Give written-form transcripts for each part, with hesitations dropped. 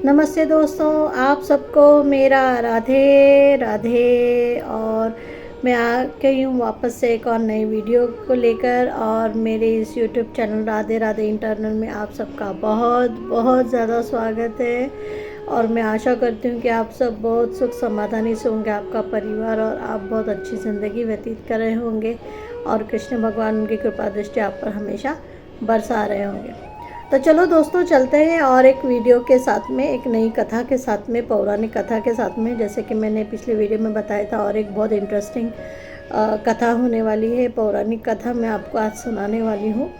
नमस्ते दोस्तों, आप सबको मेरा राधे राधे। और मैं आ गई हूँ वापस से एक और नई वीडियो को लेकर। और मेरे इस YouTube channel Radhe Radhe internal में आप सबका बहुत बहुत ज़्यादा स्वागत है। और मैं आशा करती हूँ कि आप सब बहुत सुख समाधानी से होंगे, आपका परिवार, और आप बहुत अच्छी ज़िंदगी व्यतीत कर रहे होंगे और कृष्ण भगवान उनकी कृपा दृष्टि आप पर हमेशा बरसा रहे होंगे। तो चलो दोस्तों, चलते हैं और एक वीडियो के साथ में, एक नई कथा के साथ में, पौराणिक कथा के साथ में, जैसे कि मैंने पिछले वीडियो में बताया था। और एक बहुत इंटरेस्टिंग कथा होने वाली है, पौराणिक कथा मैं आपको आज सुनाने वाली हूँ।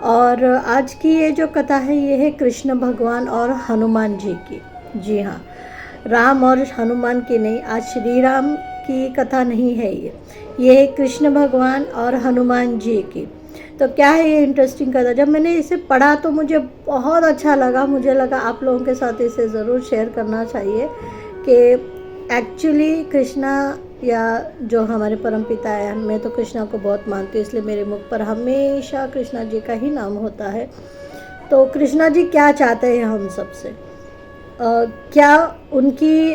और आज की ये जो कथा है ये है कृष्ण भगवान और हनुमान जी की। जी हाँ, राम और हनुमान की नहीं, आज श्री राम की कथा नहीं है ये है कृष्ण भगवान और हनुमान जी की। तो क्या है ये इंटरेस्टिंग कथा। जब मैंने इसे पढ़ा तो मुझे बहुत अच्छा लगा। मुझे लगा आप लोगों के साथ इसे ज़रूर शेयर करना चाहिए कि एक्चुअली कृष्णा या जो हमारे परमपिता है, मैं तो कृष्णा को बहुत मानती हूँ, इसलिए मेरे मुख पर हमेशा कृष्णा जी का ही नाम होता है। तो कृष्णा जी क्या चाहते हैं हम सबसे, क्या उनकी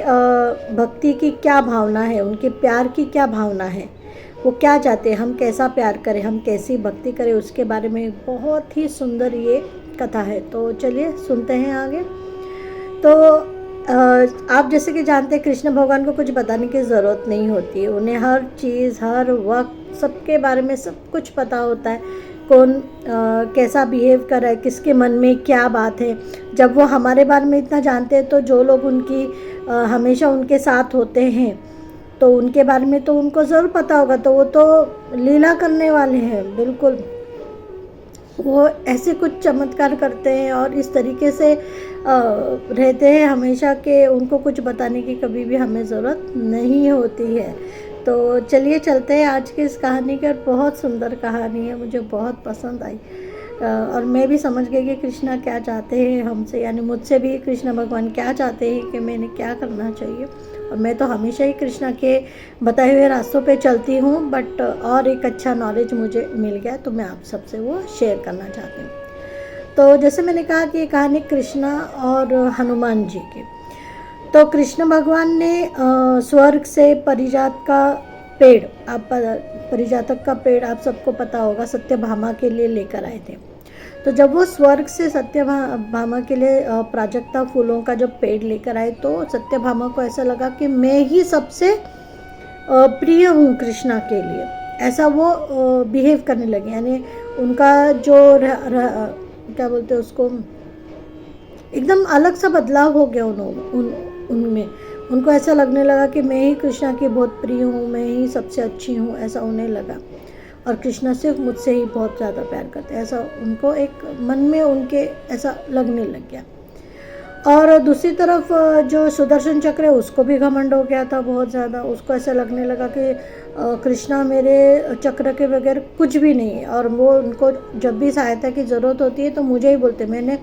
भक्ति की क्या भावना है, उनके प्यार की क्या भावना है, वो क्या चाहते हैं, हम कैसा प्यार करें, हम कैसी भक्ति करें, उसके बारे में बहुत ही सुंदर ये कथा है। तो चलिए सुनते हैं आगे। तो आप जैसे कि जानते हैं, कृष्ण भगवान को कुछ बताने की ज़रूरत नहीं होती है। उन्हें हर चीज़, हर वक्त सबके बारे में सब कुछ पता होता है। कौन कैसा बिहेव कर रहा है, किसके मन में क्या बात है। जब वो हमारे बारे में इतना जानते हैं तो जो लोग उनकी हमेशा उनके साथ होते हैं तो उनके बारे में तो उनको ज़रूर पता होगा। तो वो तो लीला करने वाले हैं, बिल्कुल वो ऐसे कुछ चमत्कार करते हैं और इस तरीके से रहते हैं हमेशा कि उनको कुछ बताने की कभी भी हमें ज़रूरत नहीं होती है। तो चलिए चलते हैं आज की इस कहानी की। और बहुत सुंदर कहानी है, मुझे बहुत पसंद आई। और मैं भी समझ गई कि कृष्णा क्या चाहते हैं हमसे, यानी मुझसे भी कृष्ण भगवान क्या चाहते हैं कि मैंने क्या करना चाहिए। और मैं तो हमेशा ही कृष्णा के बताए हुए रास्तों पे चलती हूँ, बट और एक अच्छा नॉलेज मुझे मिल गया तो मैं आप सबसे वो शेयर करना चाहती हूँ। तो जैसे मैंने कहा कि ये कहानी कृष्णा और हनुमान जी की। तो कृष्ण भगवान ने स्वर्ग से पारिजात का पेड़, पारिजातक का पेड़ आप सबको पता होगा, सत्यभामा के लिए लेकर आए थे। तो जब वो स्वर्ग से सत्यभामा के लिए प्राजक्ता फूलों का जब पेड़ लेकर आए तो सत्यभामा को ऐसा लगा कि मैं ही सबसे प्रिय हूँ कृष्णा के लिए। ऐसा वो बिहेव करने लगे, यानी उनका जो क्या बोलते हैं उसको, एकदम अलग सा बदलाव हो गया उनमें। उनको ऐसा लगने लगा कि मैं ही कृष्णा की बहुत प्रिय हूँ, मैं ही सबसे अच्छी हूँ, ऐसा उन्हें लगा। और कृष्णा सिर्फ मुझसे ही बहुत ज़्यादा प्यार करते हैं, ऐसा उनको एक मन में उनके ऐसा लगने लग गया। और दूसरी तरफ जो सुदर्शन चक्र है उसको भी घमंड हो गया था बहुत ज़्यादा। उसको ऐसा लगने लगा कि कृष्णा मेरे चक्र के बगैर कुछ भी नहीं है, और वो उनको जब भी सहायता की ज़रूरत होती है तो मुझे ही बोलते। मैंने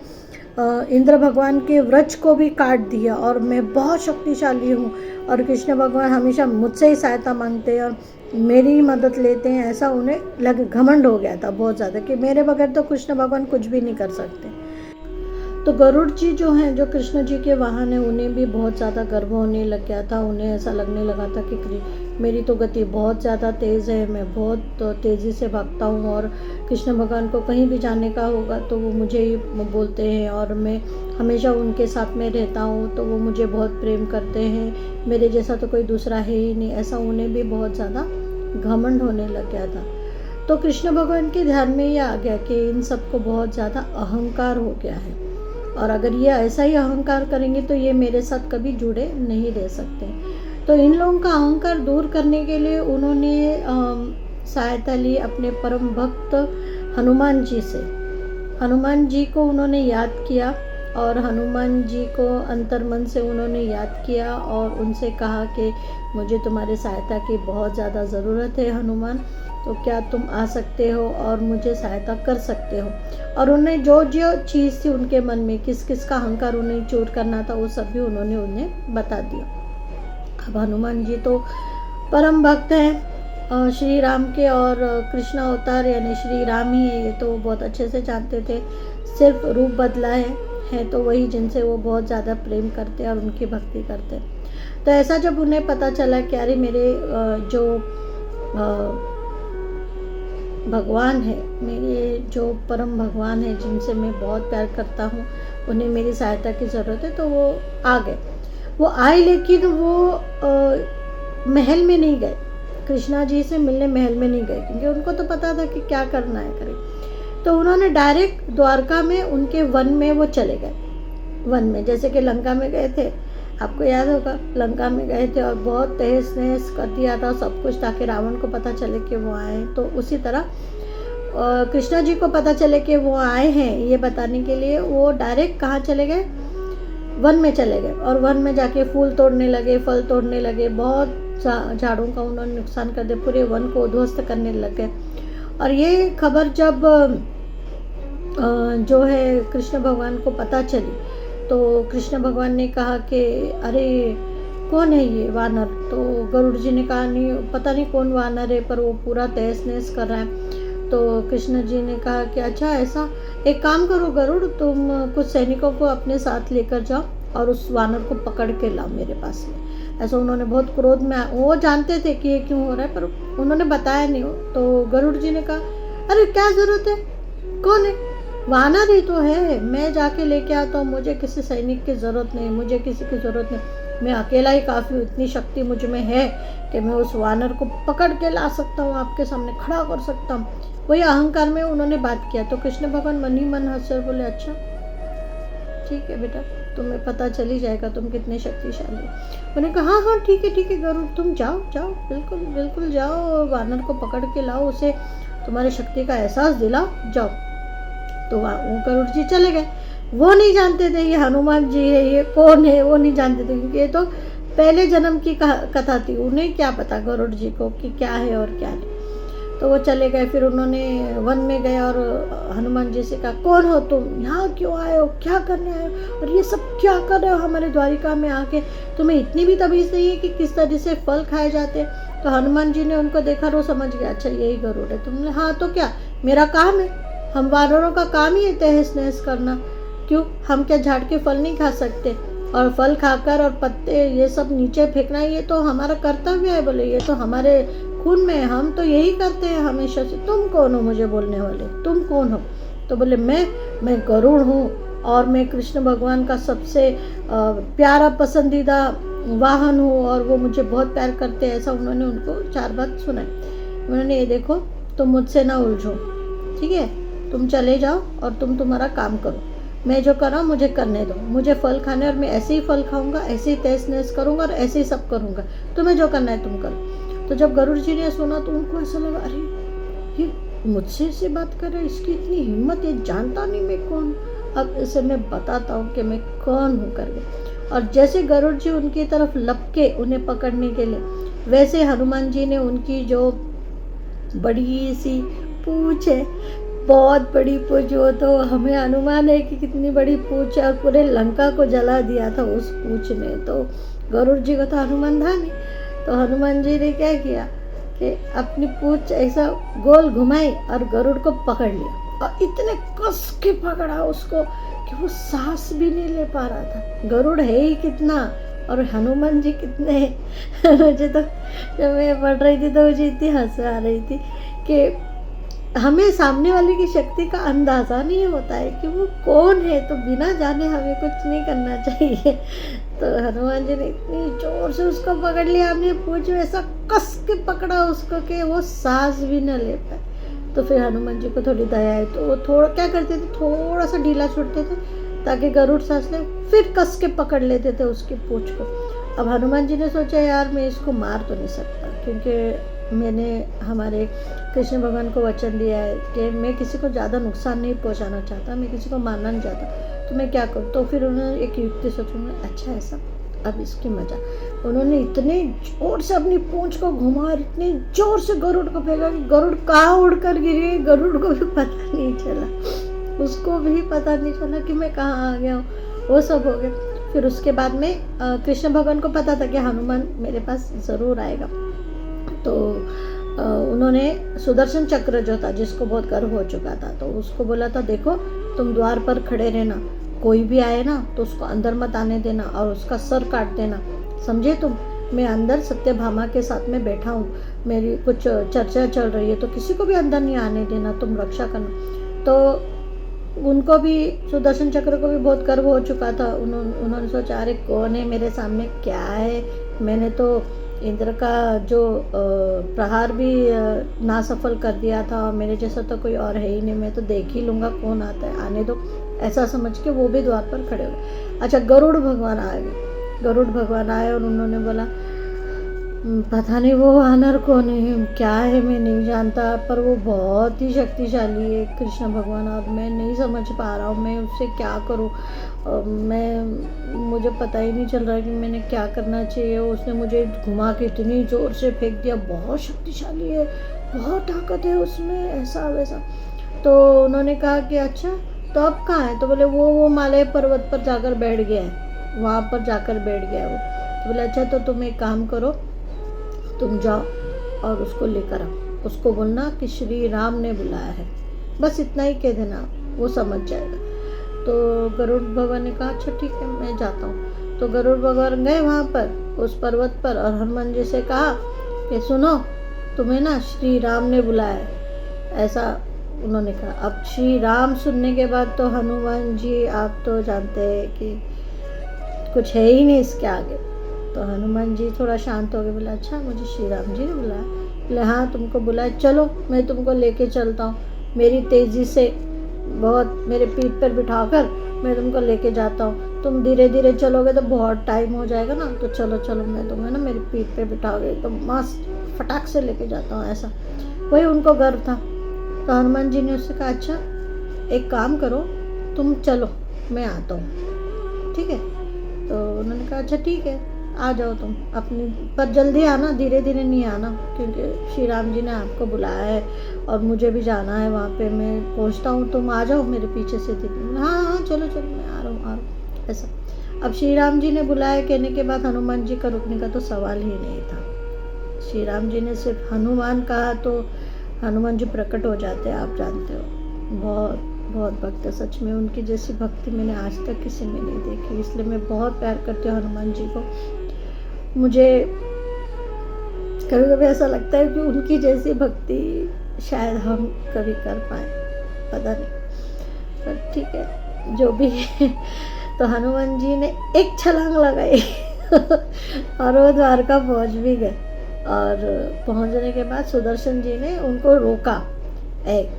इंद्र भगवान के वृक्ष को भी काट दिया और मैं बहुत शक्तिशाली हूँ, और कृष्ण भगवान हमेशा मुझसे ही सहायता मांगते हैं और मेरी ही मदद लेते हैं। ऐसा उन्हें घमंड हो गया था बहुत ज़्यादा कि मेरे बगैर तो कृष्ण भगवान कुछ भी नहीं कर सकते। तो गरुड़ जी जो हैं, जो कृष्ण जी के वाहन हैं, उन्हें भी बहुत ज़्यादा गर्व होने लग गया था। उन्हें ऐसा लगने लगा था कि मेरी तो गति बहुत ज़्यादा तेज़ है, मैं बहुत तेज़ी से भागता हूँ, और कृष्ण भगवान को कहीं भी जाने का होगा तो वो मुझे ही बोलते हैं, और मैं हमेशा उनके साथ में रहता हूँ तो वो मुझे बहुत प्रेम करते हैं, मेरे जैसा तो कोई दूसरा है ही नहीं। ऐसा उन्हें भी बहुत ज़्यादा घमंड होने लग गया था। तो कृष्ण भगवान के ध्यान में ये आ गया कि इन सबको बहुत ज़्यादा अहंकार हो गया है, और अगर ये ऐसा ही अहंकार करेंगे तो ये मेरे साथ कभी जुड़े नहीं रह सकते। तो इन लोगों का अहंकार दूर करने के लिए उन्होंने सहायता ली अपने परम भक्त हनुमान जी से। हनुमान जी को उन्होंने याद किया, और हनुमान जी को अंतर्मन से उन्होंने याद किया और उनसे कहा कि मुझे तुम्हारी सहायता की बहुत ज़्यादा ज़रूरत है हनुमान, तो क्या तुम आ सकते हो और मुझे सहायता कर सकते हो। और उन्हें जो जो चीज़ थी उनके मन में, किस किस का अहंकार उन्हें चूर करना था, वो सब भी उन्होंने उन्हें बता दिया। अब हनुमान जी तो परम भक्त हैं श्री राम के, और कृष्ण अवतार यानी श्री राम ही है, ये तो बहुत अच्छे से जानते थे। सिर्फ रूप बदला है हैं तो वही जिनसे वो बहुत ज़्यादा प्रेम करते हैं और उनकी भक्ति करते हैं। तो ऐसा जब उन्हें पता चला कि अरे मेरे जो भगवान है, मेरे जो परम भगवान है जिनसे मैं बहुत प्यार करता हूँ, उन्हें मेरी सहायता की ज़रूरत है, तो वो आ गए। वो आए लेकिन वो महल में नहीं गए, कृष्णा जी से मिलने महल में नहीं गए, क्योंकि उनको तो पता था कि क्या करना है करें। तो उन्होंने डायरेक्ट द्वारका में उनके वन में वो चले गए। वन में जैसे कि लंका में गए थे, आपको याद होगा, लंका में गए थे और बहुत तहस नहस कर दिया था सब कुछ ताकि रावण को पता चले कि वो आए। तो उसी तरह कृष्णा जी को पता चले कि वो आए हैं ये बताने के लिए वो डायरेक्ट कहाँ चले गए, वन में चले गए। और वन में जाके फूल तोड़ने लगे, फल तोड़ने लगे, बहुत झाड़ों का उन्होंने नुकसान कर दिया, पूरे वन को उद्ध्वस्त करने लग गए। और ये खबर जब जो है कृष्ण भगवान को पता चली तो कृष्ण भगवान ने कहा कि अरे कौन है ये वानर। तो गरुड़ जी ने कहा नहीं, पता नहीं कौन वानर है, पर वो पूरा तहस नहस कर रहा है। तो कृष्ण जी ने कहा कि अच्छा ऐसा, एक काम करो गरुड़, तुम कुछ सैनिकों को अपने साथ लेकर जाओ और उस वानर को पकड़ के लाओ मेरे पास में। ऐसा उन्होंने बहुत क्रोध में, वो जानते थे कि ये क्यों हो रहा है पर उन्होंने बताया नहीं। तो गरुड़ जी ने कहा अरे क्या ज़रूरत है, कौन है, वानर ही तो है, मैं जाके लेके आता हूँ, मुझे किसी सैनिक की ज़रूरत नहीं, मुझे किसी की ज़रूरत नहीं, मैं अकेला ही काफ़ी हूँ, इतनी शक्ति मुझ में है कि मैं उस वानर को पकड़ के ला सकता हूँ, आपके सामने खड़ा कर सकता हूँ। वही अहंकार में उन्होंने बात किया। तो कृष्ण भगवान मन ही मन हंसकर बोले अच्छा ठीक है बेटा, तुम्हें पता चल ही जाएगा तुम कितने शक्तिशाली हो। उन्होंने कहा हाँ हाँ ठीक है गरुड़, तुम जाओ जाओ, बिल्कुल बिल्कुल जाओ, वानर को पकड़ के लाओ, उसे तुम्हारी शक्ति का एहसास दिलाओ, जाओ। तो वो गरुड़ जी चले गए। वो नहीं जानते थे ये हनुमान जी है, ये कौन है, वो नहीं जानते थे, क्योंकि ये तो पहले जन्म की कथा थी, उन्हें क्या पता गरुड़ जी को कि क्या है और क्या नहीं। तो वो चले गए। फिर उन्होंने वन में गए और हनुमान जी से कहा कौन हो तुम, यहाँ क्यों आए हो, क्या करने आए हो, और ये सब क्या कर रहे हो हमारे द्वारिका में आके, तुम्हें इतनी भी तमीज़ नहीं है कि किस तरह से फल खाए जाते। तो हनुमान जी ने उनको देखा और वो समझ गया अच्छा यही गरुड़ है। तुमने हाँ तो क्या, मेरा काम है, हम वानरों का काम ही है तहस नहस करना, क्यों हम क्या झाड़ के फल नहीं खा सकते, और फल खाकर और पत्ते ये सब नीचे फेंकना ये तो हमारा कर्तव्य है। बोले ये तो हमारे खून में, हम तो यही करते हैं हमेशा से, तुम कौन हो मुझे बोलने वाले, तुम कौन हो। तो बोले मैं गरुड़ हूँ और मैं कृष्ण भगवान का सबसे प्यारा पसंदीदा वाहन हूँ और वो मुझे बहुत प्यार करते हैं। ऐसा उन्होंने उनको 4 बात सुनाई। उन्होंने ये देखो तुम मुझसे ना उलझो, ठीक है, तुम चले जाओ और तुम तुम्हारा काम करो, मैं जो कर रहा हूँ मुझे करने दो, मुझे फल खाने और मैं ऐसे ही फल खाऊंगा, ऐसे ही तहस नहस करूँगा और ऐसे ही सब करूँगा, तुम्हें जो करना है तुम करो। तो जब गरुड़ जी ने सुना तो उनको ऐसा लगा अरे ये मुझसे ऐसे बात कर रहा है, इसकी इतनी हिम्मत, ये जानता नहीं मैं कौन, अब इसे मैं बताता हूँ कि मैं कौन हूँ करके। और जैसे गरुड़ जी उनकी तरफ लपके उन्हें पकड़ने के लिए, वैसे हनुमान जी ने उनकी जो बड़ी सी पूँछ है, बहुत बड़ी पूँछ, वो तो हमें अनुमान है कि कितनी बड़ी पूँछ है, और पूरे लंका को जला दिया था उस पूँछ ने। तो गरुड़ जी को तो अनुमान था नहीं। तो हनुमान जी ने क्या किया कि अपनी पूँछ ऐसा गोल घुमाई और गरुड़ को पकड़ लिया, और इतने कस के पकड़ा उसको कि वो सांस भी नहीं ले पा रहा था। गरुड़ है ही कितना और हनुमान जी कितने हैं। मुझे तो जब मैं पढ़ रही थी तो मुझे इतनी हंसी आ रही थी कि हमें सामने वाले की शक्ति का अंदाज़ा नहीं होता है कि वो कौन है, तो बिना जाने हमें कुछ नहीं करना चाहिए। तो हनुमान जी ने इतनी जोर से उसको पकड़ लिया, हमने पूछ ऐसा कस के पकड़ा उसको कि वो सांस भी न ले पाए। तो फिर हनुमान जी को थोड़ी दया है तो वो थोड़ा क्या करते थे, थोड़ा सा ढीला छोड़ते थे ताकि गरुड़ सांस ले, फिर कस के पकड़ लेते थे उसकी पूँछ को। अब हनुमान जी ने सोचा यार मैं इसको मार तो नहीं सकता, क्योंकि मैंने हमारे कृष्ण भगवान को वचन दिया है कि मैं किसी को ज़्यादा नुकसान नहीं पहुंचाना चाहता, मैं किसी को मारना नहीं चाहता, तो मैं क्या करूँ। तो फिर उन्होंने एक युक्ति सोची, अच्छा ऐसा अब इसकी मजा। उन्होंने इतने जोर से अपनी पूँछ को घुमा और इतने जोर से गरुड़ को फेंका कि गरुड़ कहाँ उड़कर गिरी, गरुड़ को भी पता नहीं चला, उसको भी पता नहीं चला कि मैं कहाँ आ गया हूँ। वो सब हो गया। फिर उसके बाद में कृष्ण भगवान को पता था कि हनुमान मेरे पास ज़रूर आएगा। तो उन्होंने सुदर्शन चक्र जो था, जिसको बहुत गर्व हो चुका था, तो उसको बोला था देखो तुम द्वार पर खड़े रहना, कोई भी आए ना तो उसको अंदर मत आने देना और उसका सर काट देना, समझे तुम। मैं अंदर सत्यभामा के साथ में बैठा हूँ, मेरी कुछ चर्चा चल रही है, तो किसी को भी अंदर नहीं आने देना, तुम रक्षा करना। तो उनको भी, सुदर्शन चक्र को भी बहुत गर्व हो चुका था। उन्होंने सोचा अरे कौन है मेरे सामने, क्या है, मैंने तो इंद्र का जो प्रहार भी ना सफल कर दिया था, और मेरे जैसा तो कोई और है ही नहीं, मैं तो देख ही लूँगा कौन आता है, आने दो, ऐसा समझ के वो भी द्वार पर खड़े हो गए। अच्छा, गरुड़ भगवान आ गए। गरुड़ भगवान आए और उन्होंने बोला पता नहीं वो वानर कौन है, क्या है, मैं नहीं जानता, पर वो बहुत ही शक्तिशाली है कृष्ण भगवान, और मैं नहीं समझ पा रहा हूँ मैं उससे क्या करूँ। मुझे पता ही नहीं चल रहा कि मैंने क्या करना चाहिए। उसने मुझे घुमा के इतनी ज़ोर से फेंक दिया, बहुत शक्तिशाली है, बहुत ताकत है उसमें, ऐसा वैसा। तो उन्होंने कहा कि अच्छा तो अब कहाँ है, तो बोले वो मालय पर्वत पर जाकर बैठ गया है, वहाँ पर जाकर बैठ गया है वो। तो बोले अच्छा तो तुम एक काम करो, तुम जाओ और उसको लेकर आओ, उसको बोलना कि श्री राम ने बुलाया है, बस इतना ही कह देना, वो समझ जाएगा। तो गरुड़ भगवान ने कहा अच्छा ठीक है मैं जाता हूँ। तो गरुड़ भगवान गए वहाँ पर उस पर्वत पर और हनुमान जी से कहा कि सुनो, तुम्हें ना श्री राम ने बुलाया है, ऐसा उन्होंने कहा। अब श्री राम सुनने के बाद तो हनुमान जी, आप तो जानते हैं कि कुछ है ही नहीं इसके आगे। तो हनुमान जी थोड़ा शांत हो गए, बोला अच्छा मुझे श्री राम जी ने बुलाया। बोले हाँ तुमको बुलाया, चलो मैं तुमको लेके चलता हूँ, मेरी तेज़ी से बहुत मेरे पीठ पर बिठाकर मैं तुमको लेके जाता हूँ, तुम धीरे धीरे चलोगे तो बहुत टाइम हो जाएगा ना, तो चलो चलो मैं तुम्हें ना मेरी पीठ पे बिठाओगे तो मस्त फटाक से लेके जाता हूँ, ऐसा। वही उनको गर्व था। तो हनुमान जी ने उससे कहा अच्छा एक काम करो, तुम चलो मैं आता हूँ, ठीक है। तो उन्होंने कहा अच्छा ठीक है आ जाओ तुम अपनी, पर जल्दी आना, धीरे धीरे नहीं आना, क्योंकि श्री राम जी ने आपको बुलाया है और मुझे भी जाना है वहाँ पे, मैं पहुँचता हूँ, तुम आ जाओ मेरे पीछे से धीरे। हाँ हाँ चलो चलो मैं आ रहा हूँ ऐसा। अब श्री राम जी ने बुलाया कहने के बाद हनुमान जी का रुकने का तो सवाल ही नहीं था। श्री राम जी ने सिर्फ हनुमान कहा तो हनुमान जी प्रकट हो जाते हैं, आप जानते हो, बहुत बहुत भक्त है, सच में उनकी जैसी भक्ति मैंने आज तक किसी में नहीं देखी, इसलिए मैं बहुत प्यार करती हूँ हनुमान जी को। मुझे कभी कभी ऐसा लगता है कि उनकी जैसी भक्ति शायद हम कभी कर पाए, पता नहीं, पर ठीक है जो भी है। तो हनुमान जी ने एक छलांग लगाई और वो द्वारका पहुंच भी गए। और पहुंचने के बाद सुदर्शन जी ने उनको रोका,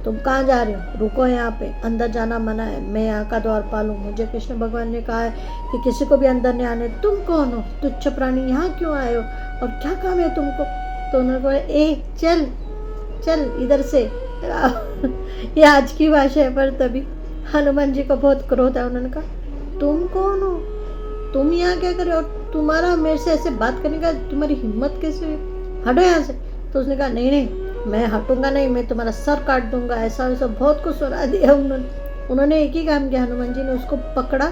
तुम कहाँ जा रहे हो, रुको यहाँ पे, अंदर जाना मना है, मैं यहाँ का द्वारपाल हूँ, मुझे कृष्ण भगवान ने कहा है कि किसी को भी अंदर नहीं आने। तुम कौन हो, तुच्छ प्राणी, यहाँ क्यों आए हो और क्या काम है तुमको। तो उन्होंने कहा चल चल इधर से ये आज की भाषा है, पर तभी हनुमान जी को बहुत क्रोध है। उन्होंने कहा तुम कौन हो, तुम यहाँ क्या कर रहे हो, तुम्हारा मेरे से ऐसे बात करने का तुम्हारी हिम्मत कैसे हुई, हटो यहाँ से। तो उसने कहा नहीं नहीं मैं हटूंगा नहीं, मैं तुम्हारा सर काट दूंगा, ऐसा वैसा बहुत कुछ सुना दिया उन्होंने एक ही काम किया, हनुमान जी ने उसको पकड़ा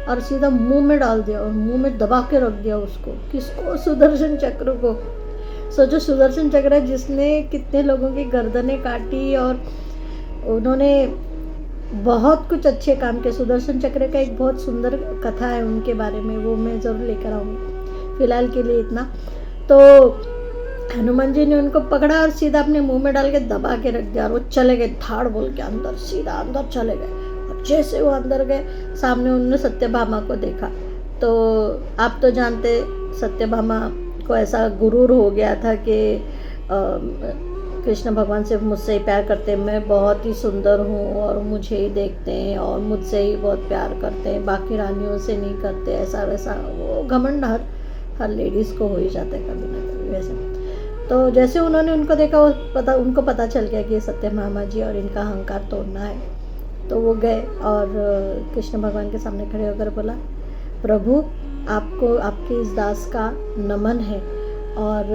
और सीधा मुंह में डाल दिया और मुंह में दबा के रख दिया उसको। किसको, सुदर्शन चक्र को। सोचो सुदर्शन चक्र जिसने कितने लोगों की गर्दनें काटी और उन्होंने बहुत कुछ अच्छे काम किए। सुदर्शन चक्र का एक बहुत सुंदर कथा है उनके बारे में, वो मैं ज़रूर लेकर आऊँगी, फिलहाल के लिए इतना। तो हनुमान जी ने उनको पकड़ा और सीधा अपने मुंह में डाल के दबा के रख दिया और वो चले गए धाड़ बोल के अंदर, सीधा अंदर चले गए। और जैसे वो अंदर गए सामने उन्होंने सत्यभामा को देखा। तो आप तो जानते सत्यभामा को ऐसा गुरूर हो गया था कि कृष्ण भगवान से मुझसे ही प्यार करते हैं, मैं बहुत ही सुंदर हूँ और मुझे ही देखते हैं और मुझसे ही बहुत प्यार करते हैं, बाकी रानियों से नहीं करते, ऐसा वैसा। वो घमंड हर लेडीज़ को हो ही जाता है कभी ना कभी वैसे। तो जैसे उन्होंने उनको देखा उनको पता चल गया कि ये सत्यभामा जी और इनका अहंकार तोड़ना है। तो वो गए और कृष्ण भगवान के सामने खड़े होकर बोला प्रभु आपको आपके इस दास का नमन है और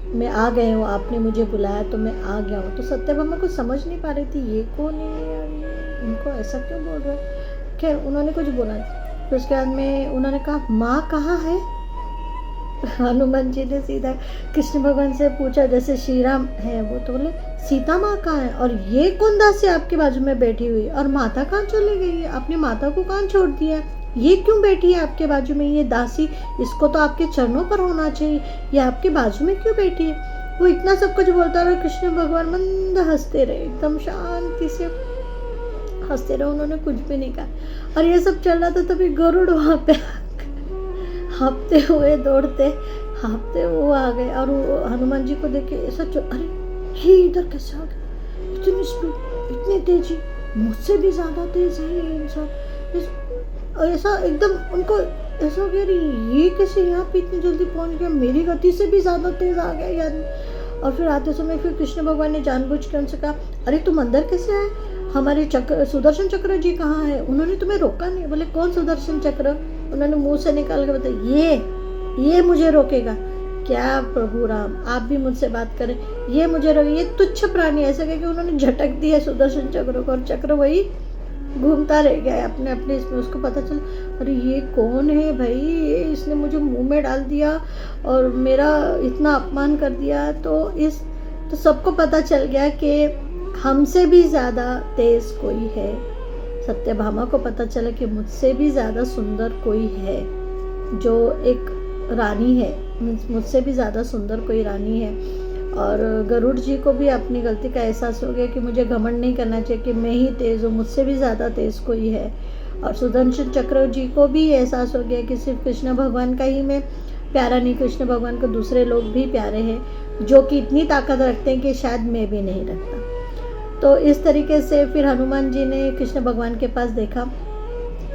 मैं आ गए हूँ, आपने मुझे बुलाया तो मैं आ गया हूँ। तो सत्यभामा को समझ नहीं पा रही थी ये कौन है यार, इनको ऐसा क्यों बोल रहा है। खैर उन्होंने कुछ बोला। फिर उसके बाद में उन्होंने कहा माँ कहाँ है, हनुमान जी ने सीधा कृष्ण भगवान से पूछा, जैसे श्री राम है वो तो बोले सीता माँ कहाँ है, और ये कौन दासी आपके बाजू में बैठी हुई, और माता कहाँ चली गई है, आपने माता को कहाँ छोड़ दिया, ये क्यों बैठी है आपके बाजू में ये दासी, इसको तो आपके चरणों पर होना चाहिए, ये आपके बाजू में क्यों बैठी है। वो इतना सब कुछ बोलता रहा, कृष्ण भगवान मंद हंसते रहे, एकदम शांति से हंसते रहे, उन्होंने कुछ भी नहीं कहा। और ये सब चल रहा था, तभी गरुड़ वहाँ पे हाँफते हुए दौड़ते हाँफते वो आ गए, और वो हनुमान जी को देख के ऐसा अरे ये इधर कैसे आ गए, इतनी स्पीड, इतनी तेजी, मुझसे भी ज़्यादा तेज है ये इंसान, ऐसा एकदम उनको ऐसा हो गया, ये कैसे यहाँ पे इतनी जल्दी पहुँच गया, मेरी गति से भी ज़्यादा तेज आ गया यार। और फिर आते समय फिर कृष्ण भगवान ने जानबूझ के उनसे कहा, अरे तुम अंदर कैसे आए, हमारे चक्र सुदर्शन चक्र जी कहाँ है, उन्होंने तुम्हें रोका नहीं। बोले कौन सुदर्शन चक्र, उन्होंने मुंह से निकाल के बताया, ये मुझे रोकेगा क्या प्रभु राम, आप भी मुझसे बात करें, ये मुझे रोके, ये तुच्छ प्राणी, ऐसा कह के उन्होंने झटक दिया सुदर्शन चक्र को, और चक्र वही घूमता रह गया अपने अपने इसमें। उसको पता चला, अरे ये कौन है भाई, ये इसने मुझे मुंह में डाल दिया और मेरा इतना अपमान कर दिया। तो सबको पता चल गया कि हमसे भी ज़्यादा तेज कोई है। सत्यभामा को पता चला कि मुझसे भी ज़्यादा सुंदर कोई है, जो एक रानी है, मुझसे भी ज़्यादा सुंदर कोई रानी है। और गरुड़ जी को भी अपनी गलती का एहसास हो गया कि मुझे घमंड नहीं करना चाहिए कि मैं ही तेज़ हूँ, मुझसे भी ज़्यादा तेज़ कोई है। और सुदर्शन चक्र जी को भी एहसास हो गया कि सिर्फ कृष्ण भगवान का ही मैं प्यारा नहीं, कृष्ण भगवान को दूसरे लोग भी प्यारे हैं जो कि इतनी ताकत रखते हैं कि शायद मैं भी नहीं रखता। तो इस तरीके से फिर हनुमान जी ने कृष्ण भगवान के पास देखा,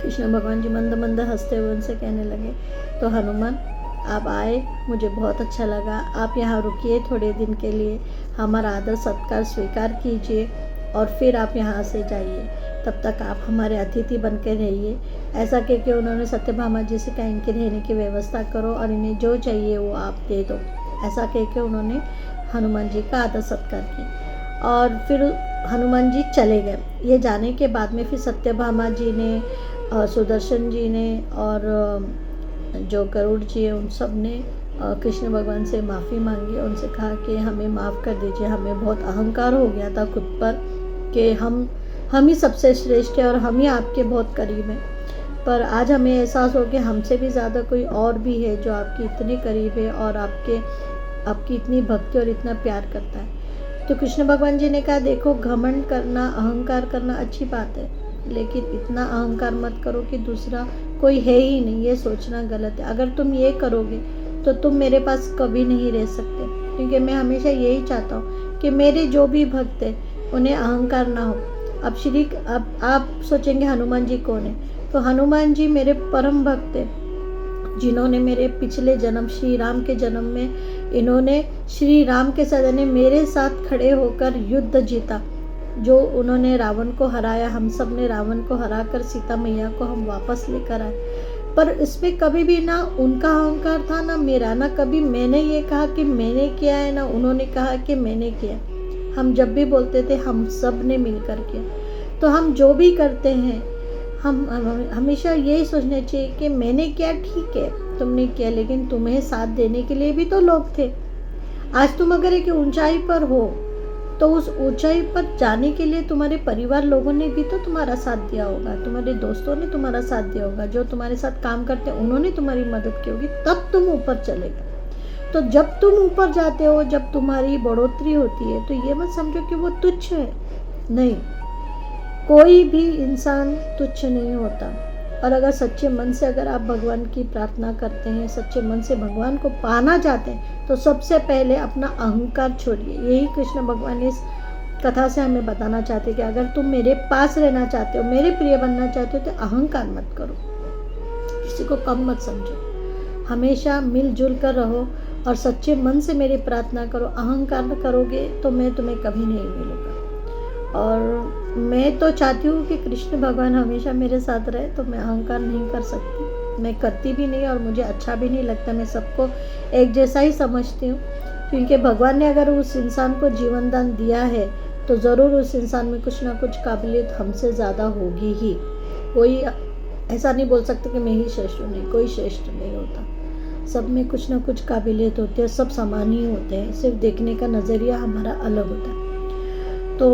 कृष्ण भगवान जी मंद मंद हंसते हुए उनसे कहने लगे, तो हनुमान आप आए, मुझे बहुत अच्छा लगा, आप यहाँ रुकिए थोड़े दिन के लिए, हमारा आदर सत्कार स्वीकार कीजिए और फिर आप यहाँ से जाइए, तब तक आप हमारे अतिथि बन के रहिए। ऐसा कह के उन्होंने सत्यभामा जी से कहा इनके रहने की व्यवस्था करो और इन्हें जो चाहिए वो आप दे दो। ऐसा कह के उन्होंने हनुमान जी का आदर सत्कार किया और फिर हनुमान जी चले गए। ये जाने के बाद में फिर सत्यभामा जी ने, सुदर्शन जी ने और जो गरुड़ जी है उन सब ने कृष्ण भगवान से माफ़ी मांगी, उनसे कहा कि हमें माफ़ कर दीजिए, हमें बहुत अहंकार हो गया था खुद पर कि हम ही सबसे श्रेष्ठ है और हम ही आपके बहुत करीब हैं, पर आज हमें एहसास हो कि हमसे भी ज़्यादा कोई और भी है जो आपके इतने करीब है और आपकी इतनी भक्ति और इतना प्यार करता है। तो कृष्ण भगवान जी ने कहा देखो, घमंड करना, अहंकार करना अच्छी बात है, लेकिन इतना अहंकार मत करो कि दूसरा कोई है ही नहीं, ये सोचना गलत है। अगर तुम ये करोगे तो तुम मेरे पास कभी नहीं रह सकते, क्योंकि मैं हमेशा यही चाहता हूँ कि मेरे जो भी भक्त हैं उन्हें अहंकार ना हो। अब आप सोचेंगे हनुमान जी कौन है, तो हनुमान जी मेरे परम भक्त हैं, जिन्होंने मेरे पिछले जन्म श्री राम के जन्म में इन्होंने श्री राम के साथ मेरे साथ खड़े होकर युद्ध जीता, जो उन्होंने रावण को हराया। हम सब ने रावण को हराकर सीता मैया को हम वापस लेकर आए, पर इसमें कभी भी ना उनका अहंकार था ना मेरा, ना कभी मैंने ये कहा कि मैंने किया है, ना उन्होंने कहा कि मैंने किया। हम जब भी बोलते थे हम सब ने मिलकर किया। तो हम जो भी करते हैं हम हमेशा यही सोचना चाहिए कि मैंने किया, ठीक है तुमने किया, लेकिन तुम्हें साथ देने के लिए भी तो लोग थे। आज तुम अगर एक ऊंचाई पर हो तो उस ऊंचाई पर जाने के लिए तुम्हारे परिवार लोगों ने भी तो तुम्हारा साथ दिया होगा, तुम्हारे दोस्तों ने तुम्हारा साथ दिया होगा, जो तुम्हारे साथ काम करते हैं उन्होंने तुम्हारी मदद की होगी, तब तुम ऊपर चलेगा। तो जब तुम ऊपर जाते हो, जब तुम्हारी बढ़ोतरी होती है, तो ये मत समझो कि वो तुच्छ है, नहीं, कोई भी इंसान तुच्छ नहीं होता। और अगर सच्चे मन से अगर आप भगवान की प्रार्थना करते हैं, सच्चे मन से भगवान को पाना चाहते हैं, तो सबसे पहले अपना अहंकार छोड़िए। यही कृष्ण भगवान इस कथा से हमें बताना चाहते हैं कि अगर तुम मेरे पास रहना चाहते हो, मेरे प्रिय बनना चाहते हो, तो अहंकार मत करो, किसी को कम मत समझो, हमेशा मिलजुल कर रहो और सच्चे मन से मेरी प्रार्थना करो। अहंकार करोगे तो मैं तुम्हें कभी नहीं मिलूँगा। और मैं तो चाहती हूँ कि कृष्ण भगवान हमेशा मेरे साथ रहे, तो मैं अहंकार नहीं कर सकती, मैं करती भी नहीं और मुझे अच्छा भी नहीं लगता। मैं सबको एक जैसा ही समझती हूँ, क्योंकि भगवान ने अगर उस इंसान को जीवन दान दिया है तो ज़रूर उस इंसान में कुछ ना कुछ काबिलियत हमसे ज़्यादा होगी ही। कोई ऐसा नहीं बोल सकता कि मैं ही श्रेष्ठ हूँ, नहीं, कोई श्रेष्ठ नहीं होता। सब में कुछ ना कुछ काबिलियत होती है, सब समान ही होते हैं, सिर्फ देखने का नज़रिया हमारा अलग होता है। तो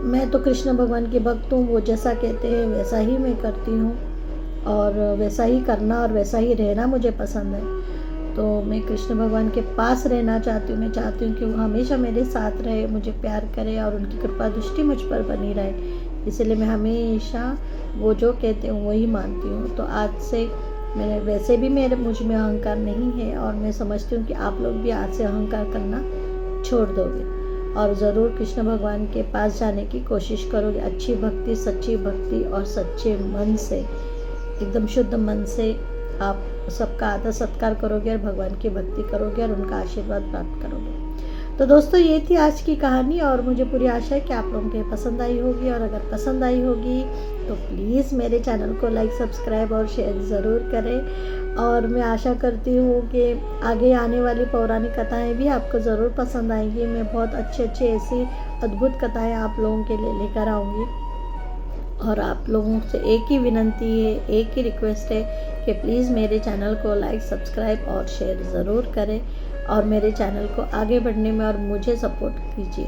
मैं तो कृष्ण भगवान की भक्त हूँ, वो जैसा कहते हैं वैसा ही मैं करती हूँ और वैसा ही करना और वैसा ही रहना मुझे पसंद है। तो मैं कृष्ण भगवान के पास रहना चाहती हूँ। मैं चाहती हूँ कि वो हमेशा मेरे साथ रहे, मुझे प्यार करे और उनकी कृपा दृष्टि मुझ पर बनी रहे। इसलिए मैं हमेशा वो जो कहते हैं वही मानती हूँ। तो आज से मैंने वैसे भी मुझ में अहंकार नहीं है और मैं समझती हूँ कि आप लोग भी आज से अहंकार करना छोड़ दोगे और ज़रूर कृष्ण भगवान के पास जाने की कोशिश करोगे। अच्छी भक्ति, सच्ची भक्ति और सच्चे मन से, एकदम शुद्ध मन से आप सबका आदर सत्कार करोगे और भगवान की भक्ति करोगे और उनका आशीर्वाद प्राप्त करोगे। तो दोस्तों ये थी आज की कहानी और मुझे पूरी आशा है कि आप लोगों को पसंद आई होगी। और अगर पसंद आई होगी तो प्लीज़ मेरे चैनल को लाइक, सब्सक्राइब और शेयर ज़रूर करें। और मैं आशा करती हूँ कि आगे आने वाली पौराणिक कथाएं भी आपको ज़रूर पसंद आएंगी। मैं बहुत अच्छी ऐसी अद्भुत कथाएं आप लोगों के लिए लेकर आऊँगी। और आप लोगों से एक ही विनंती है, एक ही रिक्वेस्ट है कि प्लीज़ मेरे चैनल को लाइक, सब्सक्राइब और शेयर ज़रूर करें और मेरे चैनल को आगे बढ़ने में और मुझे सपोर्ट कीजिए।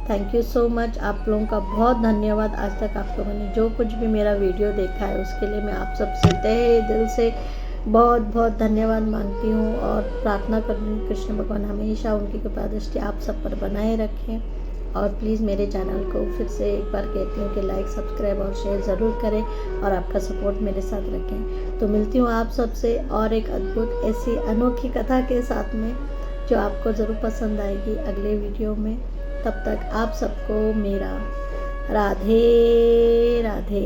Thank you so much. आप लोगों का बहुत धन्यवाद। आज तक आप लोगों ने जो कुछ भी मेरा वीडियो देखा है उसके लिए मैं आप सबसे तहे दिल से बहुत बहुत धन्यवाद मांगती हूँ और प्रार्थना करती हूँ कृष्ण भगवान हमेशा उनकी कृपा दृष्टि आप सब पर बनाए रखें। और प्लीज़ मेरे चैनल को फिर से एक बार कहती हूँ कि लाइक, सब्सक्राइब और शेयर ज़रूर करें और आपका सपोर्ट मेरे साथ रखें। तो मिलती हूँ आप सबसे और एक अद्भुत ऐसी अनोखी कथा के साथ में जो आपको ज़रूर पसंद आएगी अगले वीडियो में। तब तक आप सबको मेरा राधे राधे।